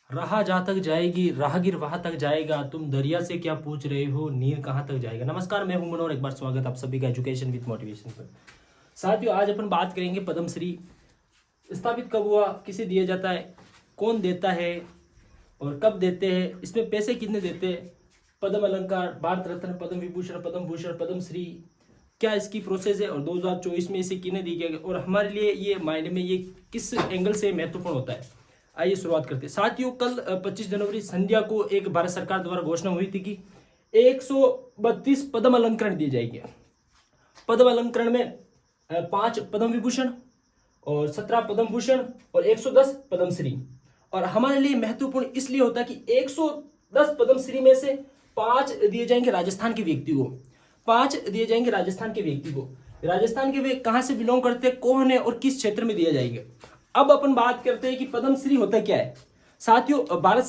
रहा जहाँ तक जाएगी राहगीर वहां तक जाएगा, तुम दरिया से क्या पूछ रहे हो, नीर कहाँ तक जाएगा। नमस्कार, मैं हूं मनोहर, एक बार स्वागत आप सभी का एजुकेशन विद मोटिवेशन पर। साथियों, आज अपन बात करेंगे पद्मश्री स्थापित कब हुआ, किसे दिया जाता है, कौन देता है और कब देते हैं, इसमें पैसे कितने देते हैं, पद्म अलंकार, भारत रत्न, पद्म विभूषण, पद्म भूषण, पद्मश्री, क्या इसकी प्रोसेस है और 2024 में इसे किन्हें दिया गया और हमारे लिए ये मायने में ये किस एंगल से महत्वपूर्ण होता है। आइए शुरुआत करते हैं। साथियों, कल 25 जनवरी संध्या को एक भारत सरकार द्वारा घोषणा हुई थी कि 132 पद्म अलंकरण दिए जाएंगे। पद्म अलंकरण में 5 पद्म विभूषण और 17 पद्म भूषण और 110 पद्मश्री। और हमारे लिए महत्वपूर्ण इसलिए होता है कि 110 पद्मश्री में से 5 दिए जाएंगे राजस्थान के व्यक्ति को, 5 दिए जाएंगे राजस्थान के व्यक्ति को। राजस्थान के वे कहां से बिलोंग करते हैं, कौन है और किस क्षेत्र में दिया जाएगा। अब अपन बात करते हैं कि पद्मश्री होता क्या है। साथियों, भारत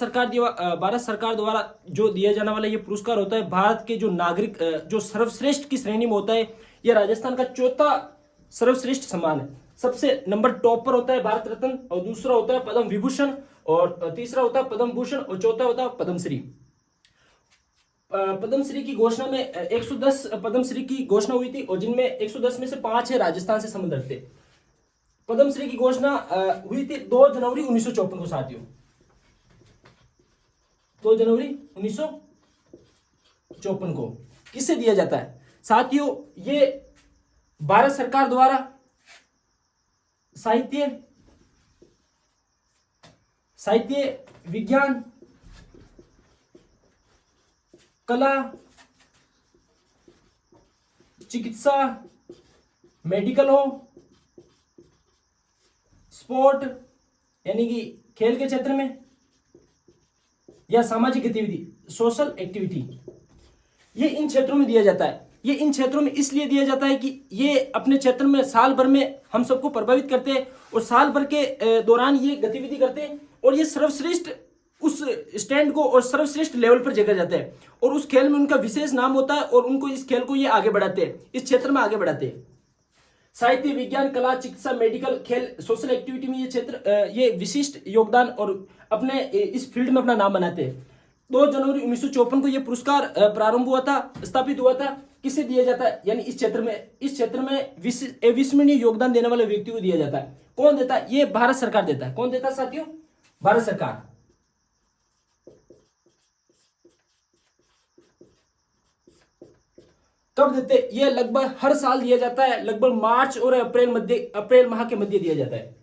सरकार द्वारा जो दिया जाने वाला ये पुरस्कार होता है भारत के जो नागरिक जो सर्वश्रेष्ठ की श्रेणी में होता है। यह राजस्थान का चौथा सर्वश्रेष्ठ सम्मान है। सबसे नंबर टॉप पर होता है भारत रत्न और दूसरा होता है पद्म विभूषण और तीसरा होता है पद्म भूषण और चौथा होता है पद्मश्री। पद्मश्री की घोषणा में 110 पद्मश्री की घोषणा हुई थी और जिनमें 110 में से 5 है राजस्थान से संबंध रखते। पद्मश्री की घोषणा हुई थी 2 जनवरी 1954 को। साथियों, 2 जनवरी 1954 को किसे दिया जाता है। साथियों, ये भारत सरकार द्वारा साहित्य, विज्ञान, कला, चिकित्सा, मेडिकल हो, स्पोर्ट यानी कि खेल के क्षेत्र में, या सामाजिक गतिविधि, सोशल एक्टिविटी, ये इन क्षेत्रों में दिया जाता है। ये इन क्षेत्रों में इसलिए दिया जाता है कि ये अपने क्षेत्र में साल भर में हम सबको प्रभावित करते हैं और साल भर के दौरान ये गतिविधि करते हैं और ये सर्वश्रेष्ठ उस स्टैंड को और सर्वश्रेष्ठ लेवल पर जगह जाते हैं और उस खेल में उनका विशेष नाम होता है और उनको इस खेल को ये आगे बढ़ाते हैं, इस क्षेत्र में आगे बढ़ाते हैं। साहित्य, विज्ञान, कला, चिकित्सा, मेडिकल, खेल, सोशल एक्टिविटी में ये क्षेत्र ये विशिष्ट योगदान और अपने इस फील्ड में अपना नाम बनाते हैं। 2 जनवरी 1954 को यह पुरस्कार प्रारंभ हुआ था, स्थापित हुआ था। किसे दिया जाता है, यानी इस क्षेत्र में अविस्मरणीय योगदान देने वाले व्यक्ति को दिया जाता है। कौन देता है, ये भारत सरकार देता है। कौन देता है साथियों, भारत सरकार। कब देते, ये लगभग हर साल दिया जाता है, लगभग मार्च और अप्रैल माह के मध्य दिया जाता है।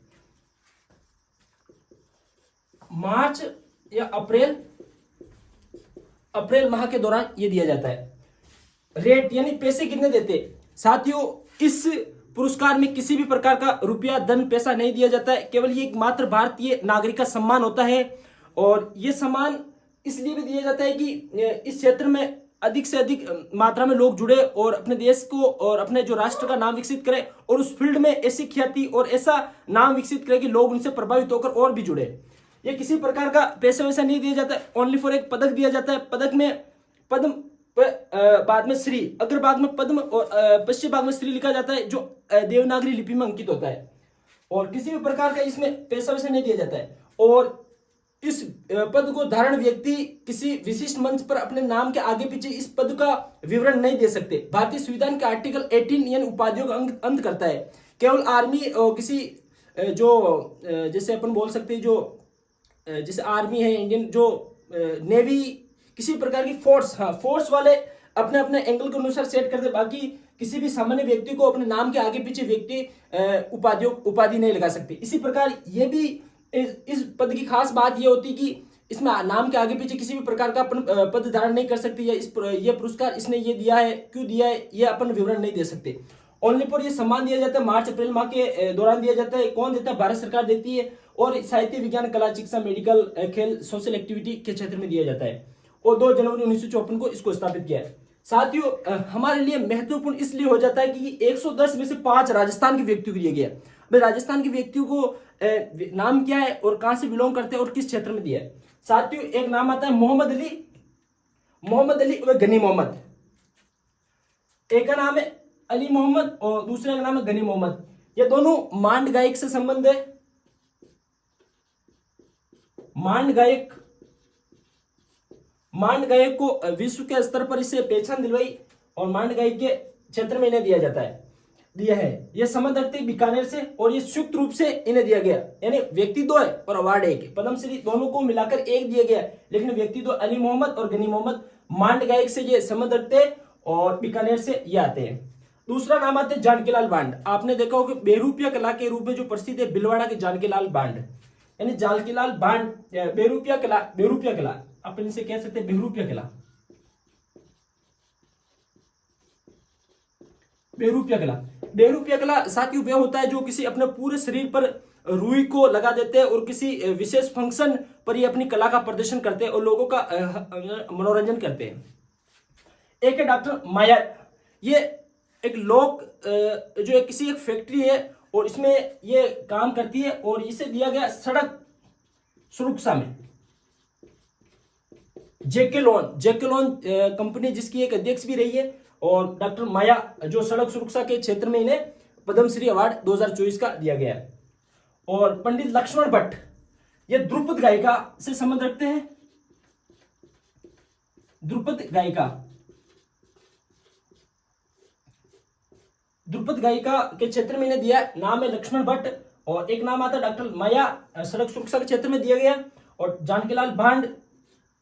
मार्च या अप्रैल माह के दौरान ये दिया जाता है। रेट यानी पैसे कितने देते। साथियों, इस पुरस्कार में किसी भी प्रकार का रुपया, धन, पैसा नहीं दिया जाता है। केवल ये एकमात्र भारतीय नागरिक का सम्मान होता है और ये सम्मान इसलिए भी दिया जाता है कि इस क्षेत्र में अधिक से अधिक मात्रा में लोग जुड़े और अपने देश को और अपने जो राष्ट्र का नाम विकसित करें और उस फील्ड में ऐसी ख्याति और ऐसा नाम विकसित करें कि लोग उनसे प्रभावित होकर और भी जुड़े। ये किसी प्रकार का पैसा वैसा नहीं दिया जाता है, ओनली फॉर एक पदक दिया जाता है। पदक में पद्म, बाद में श्री, अग्र भाग में पद्म और पश्चिम भाग में श्री लिखा जाता है जो देवनागरी लिपि में अंकित होता है और किसी भी प्रकार का इसमें पैसा वैसा नहीं दिया जाता है। और इस पद को धारण व्यक्ति किसी विशिष्ट मंच पर अपने नाम के आगे पीछे इस पद का विवरण नहीं दे सकते। भारतीय संविधान का आर्टिकल 18 यानी उपाधियों का अंत करता है। केवल आर्मी और किसी जो जैसे अपन बोल सकते हैं जो जैसे आर्मी है इंडियन, जो नेवी, किसी प्रकार की फोर्स वाले अपने अपने एंगल के अनुसार सेट करते। बाकी किसी भी सामान्य व्यक्ति को अपने नाम के आगे पीछे व्यक्ति उपाधि नहीं लगा सकते। इसी प्रकार ये भी इस पद की खास बात ये होती कि इसमें नाम के आगे पीछे किसी भी प्रकार का अपन पद धारण नहीं कर सकते या ये पुरस्कार इसने ये दिया है, क्यों दिया है, ये अपन विवरण नहीं दे सकते। ओनली फॉर ये सम्मान दिया जाता है मार्च अप्रैल माह के दौरान दिया जाता है। कौन देता है, भारत सरकार देती है और साहित्य, विज्ञान, कला, चिकित्सा, मेडिकल, खेल, सोशल एक्टिविटी के क्षेत्र में दिया जाता है और 2 जनवरी 1954 को इसको स्थापित किया है। साथियों, हमारे लिए महत्वपूर्ण इसलिए हो जाता है कि 110 में से 5 राजस्थान के व्यक्तियों को दिया गया। भाई, राजस्थान के व्यक्तियों को नाम क्या है और कहां से बिलोंग करते हैं और किस क्षेत्र में दिया है। साथियों, एक नाम आता है मोहम्मद अली और गनी मोहम्मद। एक का नाम है अली मोहम्मद और दूसरे का नाम है गनी मोहम्मद। ये दोनों मांड गायक से संबंध है। मांड गायक को विश्व के स्तर पर इसे पहचान दिलवाई और मांड गायक के क्षेत्र में इन्हें दिया है। ये संबंध रखते बीकानेर से और ये संयुक्त रूप से इन्हें दिया गया, यानी व्यक्ति 2 है और अवार्ड 1 है। पद्मश्री दोनों को मिलाकर 1 दिया गया, लेकिन व्यक्ति 2 अली मोहम्मद और गनी मोहम्मद मांड गायक से ये संबंध रखते हैं और बीकानेर से ये आते हैं। दूसरा नाम आता है जानकीलाल बांड। आपने देखा होगा बेरूपिया कला के रूप में जो प्रसिद्ध है भिलवाड़ा के जानकीलाल बांड, यानी जानकीलाल बांड बेरूपिया कला अपन इसे कह सकते हैं बेरूपिया कला साथियों वह होता है जो किसी अपने पूरे शरीर पर रुई को लगा देते हैं और किसी विशेष फंक्शन पर ये अपनी कला का प्रदर्शन करते हैं और लोगों का मनोरंजन करते हैं। एक है डॉक्टर माया, ये एक लोक जो किसी एक फैक्ट्री है और इसमें ये काम करती है और इसे दिया गया सड़क सुरक्षा में। जेके लोन कंपनी जिसकी एक अध्यक्ष भी रही है और डॉक्टर माया जो सड़क सुरक्षा के क्षेत्र में इन्हें पद्मश्री अवार्ड 2024 का दिया गया है। और पंडित लक्ष्मण भट्ट ये ध्रुपद गायिका से संबंध रखते हैं। ध्रुपद गायिका के क्षेत्र में इन्हें दिया, नाम है लक्ष्मण भट्ट और एक नाम आता है डॉक्टर माया सड़क सुरक्षा के क्षेत्र में दिया गया और जानकीलाल बांड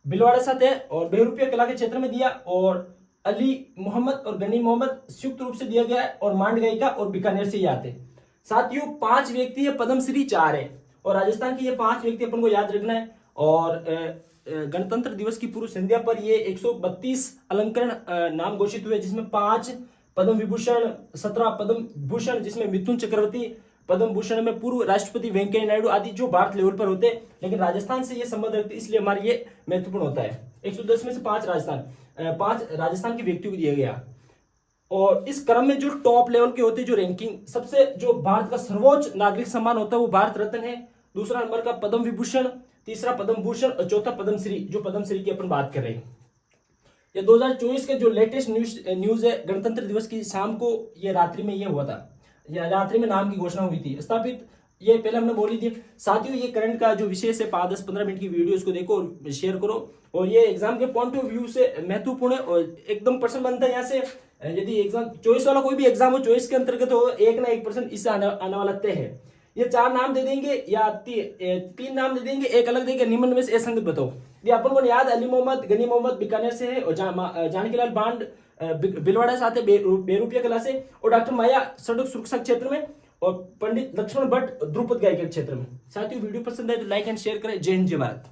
भिलवाड़ा साथ है और बेरूपिया कला के क्षेत्र में दिया और अली मोहम्मद और गनी मोहम्मद संयुक्त रूप से दिया गया है और मांड गायिका और बीकानेर से ही आते। साथियों 5 व्यक्ति है, पद्मश्री 4 है और राजस्थान के ये 5 व्यक्ति अपन को याद रखना है। और गणतंत्र दिवस की पूर्व संध्या पर ये 132 अलंकरण नाम घोषित हुए, जिसमें 5 पद्म विभूषण, 17 पद्म भूषण, जिसमें मिथुन चक्रवर्ती पद्म भूषण में पूर्व राष्ट्रपति वेंकैया नायडू आदि जो भारत लेवल पर होते हैं, लेकिन राजस्थान से ये संबंध रखते, इसलिए हमारे ये महत्वपूर्ण होता है। 110 में से 5 राजस्थान के व्यक्तियों को दिया गया। और इस क्रम में जो टॉप लेवल के होते हैं, जो रैंकिंग सबसे जो भारत का सर्वोच्च नागरिक सम्मान होता है वो भारत रत्न है, दूसरा नंबर का पद्म विभूषण, तीसरा पद्म भूषण और चौथा पद्मश्री, जो पद्मश्री की अपन बात कर रहे हैं। ये 2024 के जो लेटेस्ट न्यूज है, गणतंत्र दिवस की शाम को ये रात्रि में ये हुआ था, या रात्रि में नाम की घोषणा हुई थी स्थापित, ये पहले हमने बोली थी। साथियों ये करंट का जो विषय है 5-10-15 मिनट की वीडियो इसको देखो और शेयर करो और ये एग्जाम के पॉइंट ऑफ व्यू से महत्वपूर्ण है और एकदम पर्सन बनता है। यहाँ से यदि एग्जाम चॉइस वाला कोई भी एग्जाम हो, चॉइस के अंतर्गत हो 1 ना 1% इससे आने वाला तय है। ये 4 नाम दे देंगे या 3 नाम दे देंगे, एक अलग देंगे, निम्न में से असंगत बताओ। ये अपन को याद अली मोहम्मद, गनी मोहम्मद बीकानेर से है और जानकीलाल बांड भिलवाड़ा से आते बेरूपिया कला से और डॉक्टर माया सड़क सुरक्षा क्षेत्र में और पंडित लक्ष्मण भट्ट ध्रुपद गायिका क्षेत्र में। साथियों वीडियो पसंद है तो लाइक एंड शेयर करें। जय हिंद जय भारत।